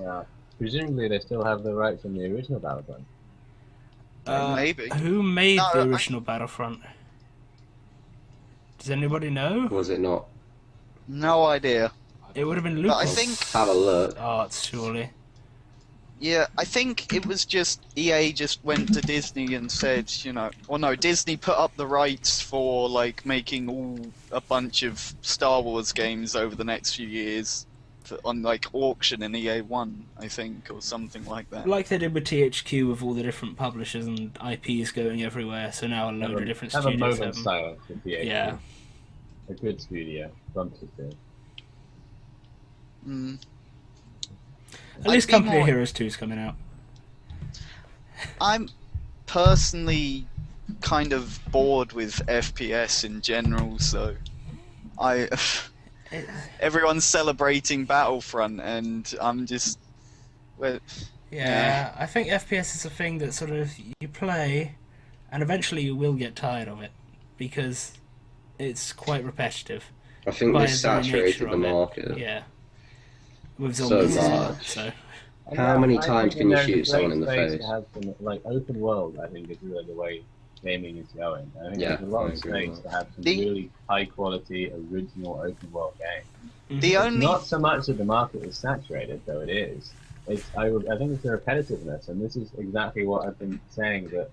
[SPEAKER 4] Yeah. Presumably they still have the rights from the original Battlefront.
[SPEAKER 3] Maybe.
[SPEAKER 2] Who made
[SPEAKER 3] No,
[SPEAKER 2] the
[SPEAKER 3] I-
[SPEAKER 2] original Battlefront? Does anybody know?
[SPEAKER 1] Was it not?
[SPEAKER 3] No idea.
[SPEAKER 2] It would have been
[SPEAKER 3] But I
[SPEAKER 2] Lucas.
[SPEAKER 3] think,
[SPEAKER 1] Have a look.
[SPEAKER 2] Arts, surely.
[SPEAKER 3] yeah, I think it was just EA just went to Disney and said, well, no, Disney put up the rights for like making a bunch of Star Wars games over the next few years on like auction, and EA won, I think, or something like that.
[SPEAKER 2] Like they did with THQ with all the different publishers and IPs going everywhere, so now a load of different
[SPEAKER 4] have a
[SPEAKER 2] studios
[SPEAKER 4] moment
[SPEAKER 2] have them.
[SPEAKER 4] silence with the
[SPEAKER 2] Yeah.
[SPEAKER 4] A good studio. Bumped it.
[SPEAKER 3] Mm.
[SPEAKER 2] At least
[SPEAKER 3] I'd be
[SPEAKER 2] Company of
[SPEAKER 3] more-
[SPEAKER 2] Heroes 2 is coming out.
[SPEAKER 3] I'm personally kind of bored with FPS in general, so everyone's celebrating Battlefront, and I'm just. Well,
[SPEAKER 2] Yeah, I think FPS is a thing that sort of you play, and eventually you will get tired of it because it's quite repetitive.
[SPEAKER 1] I think
[SPEAKER 2] by
[SPEAKER 1] they
[SPEAKER 2] the very
[SPEAKER 1] saturated
[SPEAKER 2] nature
[SPEAKER 1] the
[SPEAKER 2] of it.
[SPEAKER 1] market.
[SPEAKER 2] Yeah, with
[SPEAKER 1] So
[SPEAKER 2] zombies.
[SPEAKER 1] much.
[SPEAKER 2] So
[SPEAKER 1] How many
[SPEAKER 4] I
[SPEAKER 1] times
[SPEAKER 4] think
[SPEAKER 1] can you
[SPEAKER 4] there's a
[SPEAKER 1] shoot someone in the
[SPEAKER 4] great space
[SPEAKER 1] face?
[SPEAKER 4] to have some, like open world, I think is really the way gaming is going. I think
[SPEAKER 1] Yeah,
[SPEAKER 4] there's a lot
[SPEAKER 1] I
[SPEAKER 4] of
[SPEAKER 1] agree
[SPEAKER 4] space
[SPEAKER 1] with
[SPEAKER 4] to have some
[SPEAKER 3] The-
[SPEAKER 4] really high quality original open world games.
[SPEAKER 3] the
[SPEAKER 2] Mhm.
[SPEAKER 3] only
[SPEAKER 4] Not so much that the market is saturated, though it is. I think it's the repetitiveness, and this is exactly what I've been saying. That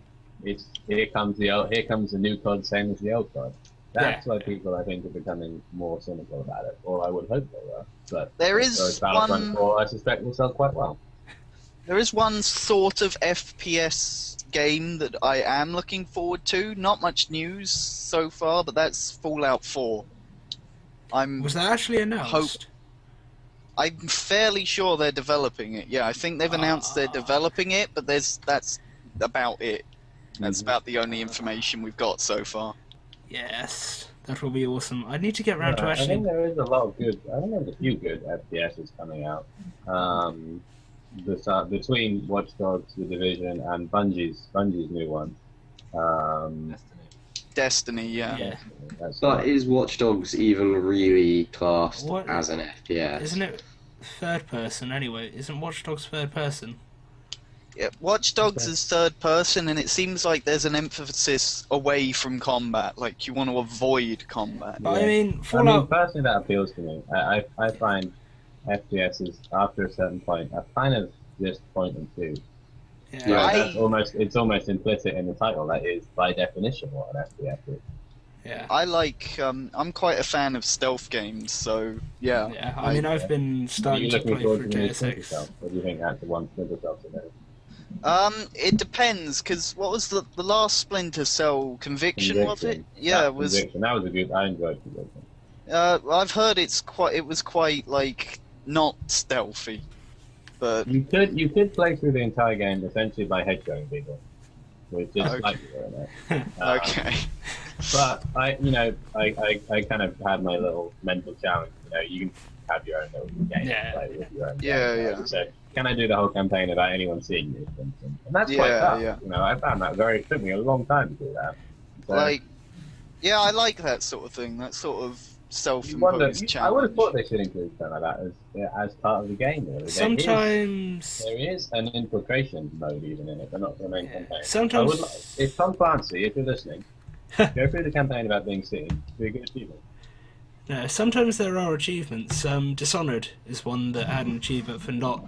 [SPEAKER 4] here comes the new COD, same as the old COD. That's why people, I think, are becoming more cynical about it, or I would hope they were. But
[SPEAKER 3] There is
[SPEAKER 4] those Battlefront
[SPEAKER 3] one-
[SPEAKER 4] 4, I suspect, will sell quite well.
[SPEAKER 3] There is one sort of FPS game that I am looking forward to. Not much news so far, but that's Fallout 4.
[SPEAKER 2] Was that actually announced?
[SPEAKER 3] I'm fairly sure they're developing it. Yeah, I think they've announced they're developing it, but that's about it. That's about the only information we've got so far.
[SPEAKER 2] Yes, that will be awesome. I need to get around to
[SPEAKER 4] I
[SPEAKER 2] actually.
[SPEAKER 4] think there is a lot of good. I think there's a few good FPSs coming out. Between Watchdogs, The Division, and Bungie's new one.
[SPEAKER 3] Destiny, yeah.
[SPEAKER 2] Yeah.
[SPEAKER 4] That's
[SPEAKER 1] But is Watchdogs even really classed
[SPEAKER 2] What-
[SPEAKER 1] as an FPS?
[SPEAKER 2] Isn't it third person anyway? Isn't Watch Dogs third person?
[SPEAKER 3] Yeah, Watch Dogs is third person, and it seems like there's an emphasis away from combat. Like you want to avoid combat.
[SPEAKER 2] But I
[SPEAKER 4] Yeah.
[SPEAKER 2] mean, Fallout.
[SPEAKER 4] personally, that appeals to me. I find FPSs after a certain point are kind of just point and shoot.
[SPEAKER 2] Yeah.
[SPEAKER 1] Yeah.
[SPEAKER 4] It's almost implicit in the title. That is by definition what an FPS is.
[SPEAKER 2] Yeah.
[SPEAKER 3] I like. I'm quite a fan of stealth games, so yeah.
[SPEAKER 2] Yeah. I mean, I've been
[SPEAKER 4] Are
[SPEAKER 2] starting
[SPEAKER 4] you
[SPEAKER 2] to
[SPEAKER 4] looking
[SPEAKER 2] play
[SPEAKER 4] forward
[SPEAKER 2] through
[SPEAKER 4] to the new
[SPEAKER 2] Deus
[SPEAKER 4] Splinter
[SPEAKER 2] Ex.
[SPEAKER 4] Cell? Or do you think that's the one Splinter Cell today?
[SPEAKER 3] It depends, because what was the last Splinter Cell Conviction, was it? Yeah, it was.
[SPEAKER 4] Conviction. That was a good. I enjoyed Conviction.
[SPEAKER 3] I've heard it was quite like not stealthy, but
[SPEAKER 4] You could play through the entire game essentially by headshotting people, which is
[SPEAKER 3] Okay.
[SPEAKER 4] slightly doing it.
[SPEAKER 3] okay.
[SPEAKER 4] But I kind of had my little mental challenge. You can have your own little game
[SPEAKER 2] Yeah.
[SPEAKER 4] to play with your own.
[SPEAKER 3] Yeah,
[SPEAKER 4] game.
[SPEAKER 3] yeah.
[SPEAKER 4] So can I do the whole campaign without anyone seeing you? For instance? And that's quite
[SPEAKER 3] Yeah,
[SPEAKER 4] tough.
[SPEAKER 3] yeah.
[SPEAKER 4] I found that it took me a long time to do that. So,
[SPEAKER 3] Like, yeah, I like that sort of thing. That sort of
[SPEAKER 4] you wonder,
[SPEAKER 3] self-imposed
[SPEAKER 4] I would have
[SPEAKER 3] challenge.
[SPEAKER 4] thought they should include something like that as part of the game. Really.
[SPEAKER 2] Sometimes.
[SPEAKER 4] There is an infiltration mode even in it, but not for the main campaign.
[SPEAKER 2] Sometimes.
[SPEAKER 4] If Tom Clancy, if you're listening, go through the campaign about being seen. It'd be a good achievement.
[SPEAKER 2] No, sometimes there are achievements. Dishonored is one that had an achievement for not.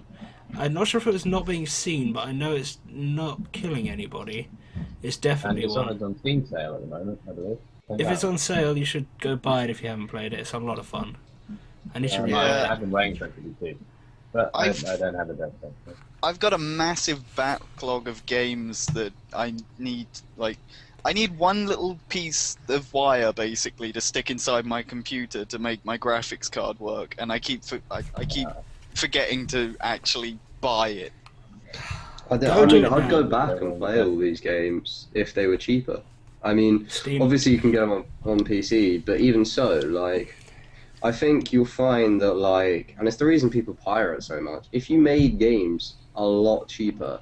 [SPEAKER 2] I'm not sure if it was not being seen, but I know it's not killing anybody. It's
[SPEAKER 4] And
[SPEAKER 2] definitely one.
[SPEAKER 4] Dishonored's on Steam sale at the moment, I believe.
[SPEAKER 2] If it's on sale, you should go buy it if you haven't played it. It's a lot of fun. I need to read
[SPEAKER 3] Yeah.
[SPEAKER 2] it.
[SPEAKER 4] I've been waiting for it to be cheap, but I
[SPEAKER 3] I've-
[SPEAKER 4] don't have a death sentence.
[SPEAKER 3] I've got a massive backlog of games that I need. Like, I need one little piece of wire basically to stick inside my computer to make my graphics card work, and I keep forgetting to actually buy it.
[SPEAKER 1] I'd go back and play all these games if they were cheaper. I mean,
[SPEAKER 2] Steam.
[SPEAKER 1] obviously you can get them on PC, but even so, like, I think you'll find that, like, and it's the reason people pirate so much. If you made games a lot cheaper,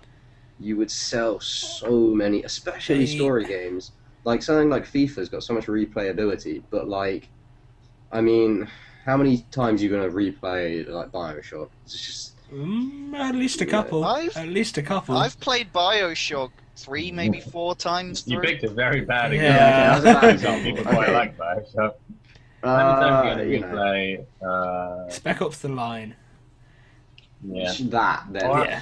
[SPEAKER 1] you would sell so many, especially story games. Like, something like FIFA's got so much replayability, but, like, I mean, how many times are you going to replay, like, Bioshock? It's just...
[SPEAKER 2] at least a couple. At least a couple.
[SPEAKER 3] I've played Bioshock 3, maybe 4 times through.
[SPEAKER 4] You picked a very bad
[SPEAKER 2] Yeah.
[SPEAKER 4] example. Some people quite like Bioshock. How many times are you going to replay?
[SPEAKER 2] Spec Ops: The Line.
[SPEAKER 4] Yeah.
[SPEAKER 1] That, then.
[SPEAKER 2] Yeah.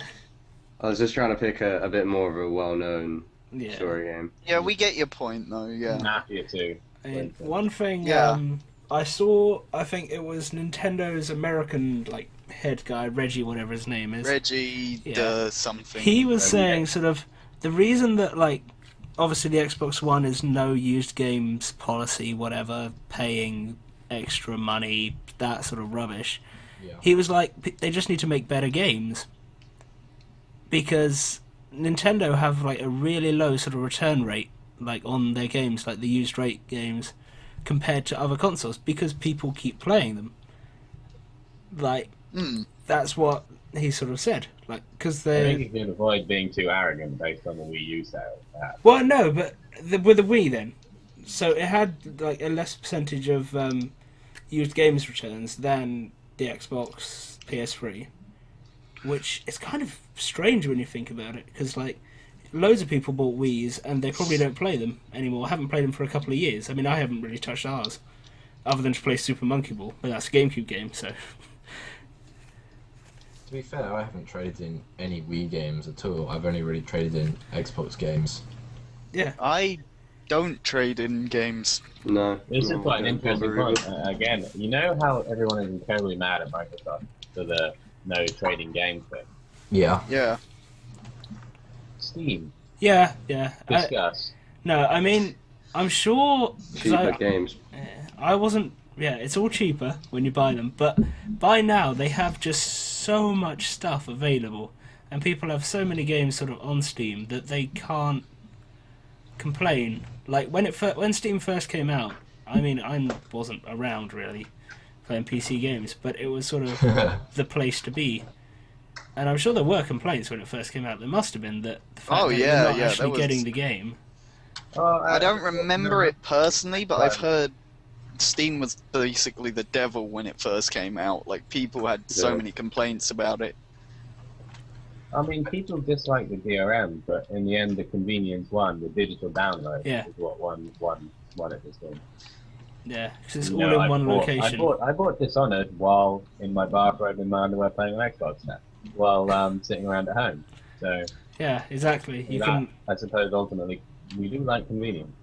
[SPEAKER 1] I was just trying to pick a bit more of a well-known
[SPEAKER 2] Yeah.
[SPEAKER 1] story game.
[SPEAKER 3] Yeah, we get your point though. Yeah.
[SPEAKER 4] Mafia 2.
[SPEAKER 2] And one thing
[SPEAKER 3] Yeah.
[SPEAKER 2] I saw, I think it was Nintendo's American like head guy, Reggie, whatever his name is.
[SPEAKER 3] Reggie
[SPEAKER 2] Yeah.
[SPEAKER 3] something.
[SPEAKER 2] He was saying sort of the reason that, like, obviously the Xbox One is no used games policy, whatever, paying extra money, that sort of rubbish.
[SPEAKER 5] Yeah.
[SPEAKER 2] He was like, they just need to make better games. Because Nintendo have, like, a really low sort of return rate, like, on their games, like the used rate games, compared to other consoles, because people keep playing them. Like, that's what he sort of said. Like, because
[SPEAKER 4] I
[SPEAKER 2] they...
[SPEAKER 4] think you can avoid being too arrogant based on the Wii U sales.
[SPEAKER 2] Well, no, but with the Wii then. So it had, like, a less percentage of used games returns than the Xbox PS3. Which is kind of strange when you think about it, because, like, loads of people bought Wii's and they probably don't play them anymore. Haven't played them for a couple of years. I mean, I haven't really touched ours, other than to play Super Monkey Ball, but that's a GameCube game, so...
[SPEAKER 5] To be fair, I haven't traded in any Wii games at all. I've only really traded in Xbox games.
[SPEAKER 2] Yeah.
[SPEAKER 3] I don't trade in games.
[SPEAKER 1] No.
[SPEAKER 4] This is quite an interesting point.
[SPEAKER 1] Either.
[SPEAKER 4] Again, you know how everyone is incredibly mad at Microsoft for the no trading games thing?
[SPEAKER 5] Yeah.
[SPEAKER 3] Yeah.
[SPEAKER 4] Steam.
[SPEAKER 2] Yeah.
[SPEAKER 4] Discuss.
[SPEAKER 2] No, I mean, I'm sure... 'cause
[SPEAKER 1] Cheaper games.
[SPEAKER 2] I wasn't... Yeah, it's all cheaper when you buy them, but by now they have just so much stuff available, and people have so many games sort of on Steam that they can't complain. Like, when Steam first came out, I mean, I wasn't around, really, playing PC games, but it was sort of the place to be. And I'm sure there were complaints when it first came out. There must have been, that the fact that you're not actually getting the game.
[SPEAKER 3] I don't remember it personally, but I've heard Steam was basically the devil when it first came out. Like, people had so many complaints about it.
[SPEAKER 4] I mean, people dislike the DRM, but in the end, the convenience won. The digital download is what won at this game.
[SPEAKER 2] Yeah, because it's all in one location.
[SPEAKER 4] I bought Dishonored while in my bathrobe in my underwear playing on Xbox now, while sitting around at home. So
[SPEAKER 2] yeah, exactly. You
[SPEAKER 4] that,
[SPEAKER 2] can.
[SPEAKER 4] I suppose ultimately we do like convenience.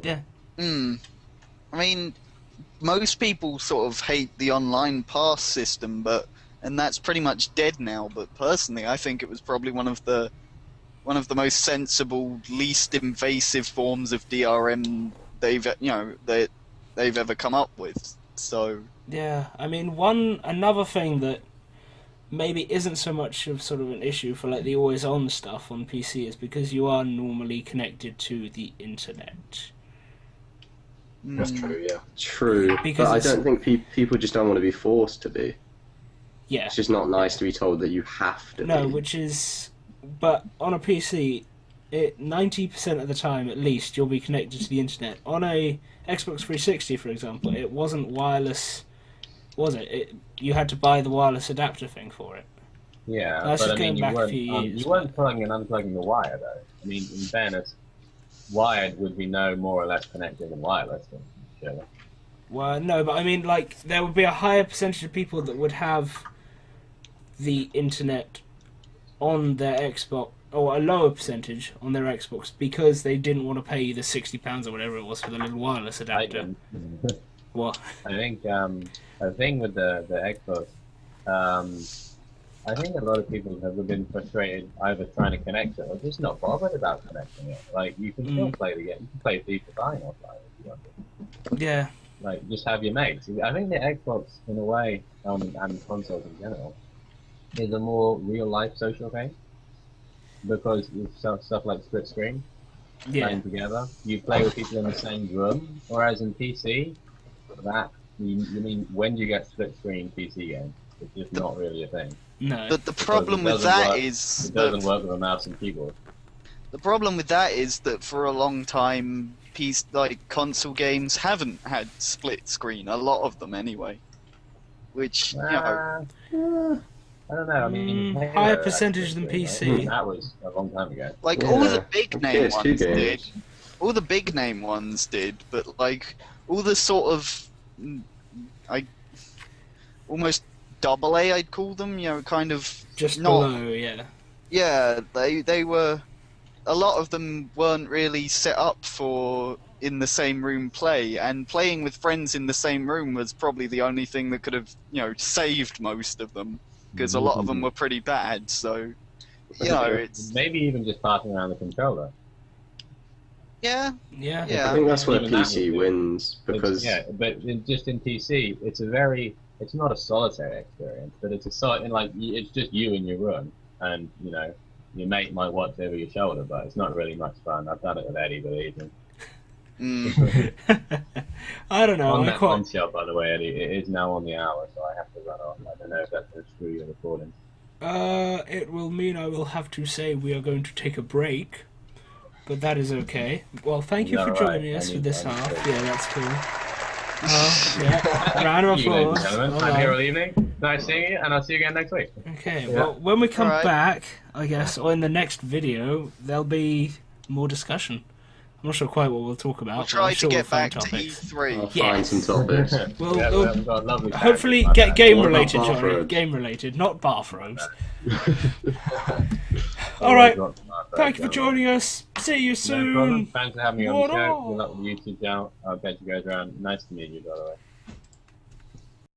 [SPEAKER 2] Yeah.
[SPEAKER 3] I mean, most people sort of hate the online pass system, and that's pretty much dead now. But personally, I think it was probably one of the most sensible, least invasive forms of DRM they've ever come up with. So
[SPEAKER 2] yeah, I mean, another thing that maybe isn't so much of sort of an issue for like the always on stuff on PC is because you are normally connected to the internet.
[SPEAKER 5] That's true, yeah.
[SPEAKER 1] True,
[SPEAKER 2] Because
[SPEAKER 1] but I don't think people just don't want to be forced to be.
[SPEAKER 2] Yeah.
[SPEAKER 1] It's just not nice to be told that you have to
[SPEAKER 2] No,
[SPEAKER 1] be.
[SPEAKER 2] which is... But on a PC, 90% of the time, at least, you'll be connected to the internet. On a Xbox 360, for example, it wasn't wireless, was it? You had to buy the wireless adapter thing for it.
[SPEAKER 4] Yeah,
[SPEAKER 2] That's
[SPEAKER 4] but
[SPEAKER 2] just
[SPEAKER 4] I mean,
[SPEAKER 2] going back a few years.
[SPEAKER 4] you weren't plugging and unplugging the wire, though. I mean, in fairness, wired would be no more or less connected than wireless. Surely.
[SPEAKER 2] Well, no, but I mean, like, there would be a higher percentage of people that would have the internet on their Xbox, or a lower percentage on their Xbox, because they didn't want to pay the £60 or whatever it was for the little wireless adapter. What?
[SPEAKER 4] I think the thing with the Xbox, I think a lot of people have been frustrated either trying to connect it or just not bothered about connecting it. Like, you can still play the game. You can play FIFA fine offline if you want to.
[SPEAKER 2] Yeah.
[SPEAKER 4] Like, just have your mates. I think the Xbox, in a way, and consoles in general, is a more real-life social game. Because with stuff like split screen, playing together, you play with people in the same room. Whereas in PC, you mean, when do you get split screen PC games? It's just not really a thing.
[SPEAKER 2] No.
[SPEAKER 3] But the problem with that is
[SPEAKER 4] it doesn't work with a mouse and keyboard.
[SPEAKER 3] The problem with that is that for a long time, console games haven't had split screen. A lot of them, anyway. Which,
[SPEAKER 4] I don't know. I mean,
[SPEAKER 2] higher percentage than PC.
[SPEAKER 4] Right? That was a long time ago.
[SPEAKER 3] Like all the big name ones did. All the big name ones did, but like all the sort of, almost double A, I'd call them. You know, kind of
[SPEAKER 2] just
[SPEAKER 3] not,
[SPEAKER 2] below, yeah.
[SPEAKER 3] Yeah, they were. A lot of them weren't really set up for in the same room play, and playing with friends in the same room was probably the only thing that could have, saved most of them, because a lot of them were pretty bad. So, it's
[SPEAKER 4] maybe even just passing around the controller.
[SPEAKER 2] Yeah.
[SPEAKER 1] I think that's where PC wins, because
[SPEAKER 4] but just in PC, it's not a solitary experience, but it's it's just you in your room, and your mate might watch over your shoulder, but it's not really much fun. I've done it with Eddie, believe me.
[SPEAKER 2] I don't know.
[SPEAKER 4] On that bombshell, by the way, Eddie, it is now on the hour, so I have to run off. I don't know if that's going to screw your recording.
[SPEAKER 2] It will mean I will have to say we are going to take a break, but that is okay. Well, thank you for joining us for this half. Yeah, that's cool. Round of applause.
[SPEAKER 4] I'm here all evening. Nice seeing you, and I'll see you again next week.
[SPEAKER 2] Okay, well, when we come back, I guess, or in the next video, there'll be more discussion. I'm not sure quite what we'll talk about.
[SPEAKER 3] We'll try to get back
[SPEAKER 2] topics.
[SPEAKER 3] to E3.
[SPEAKER 1] I'll find some topics.
[SPEAKER 2] We'll hopefully get game-related, Johnny. Game-related, not bathrobes. Alright, thank you for joining us. See you soon.
[SPEAKER 4] Thanks for having me on the show. Good luck with the YouTube channel. I'll bet you guys around. Nice to meet you, by the way.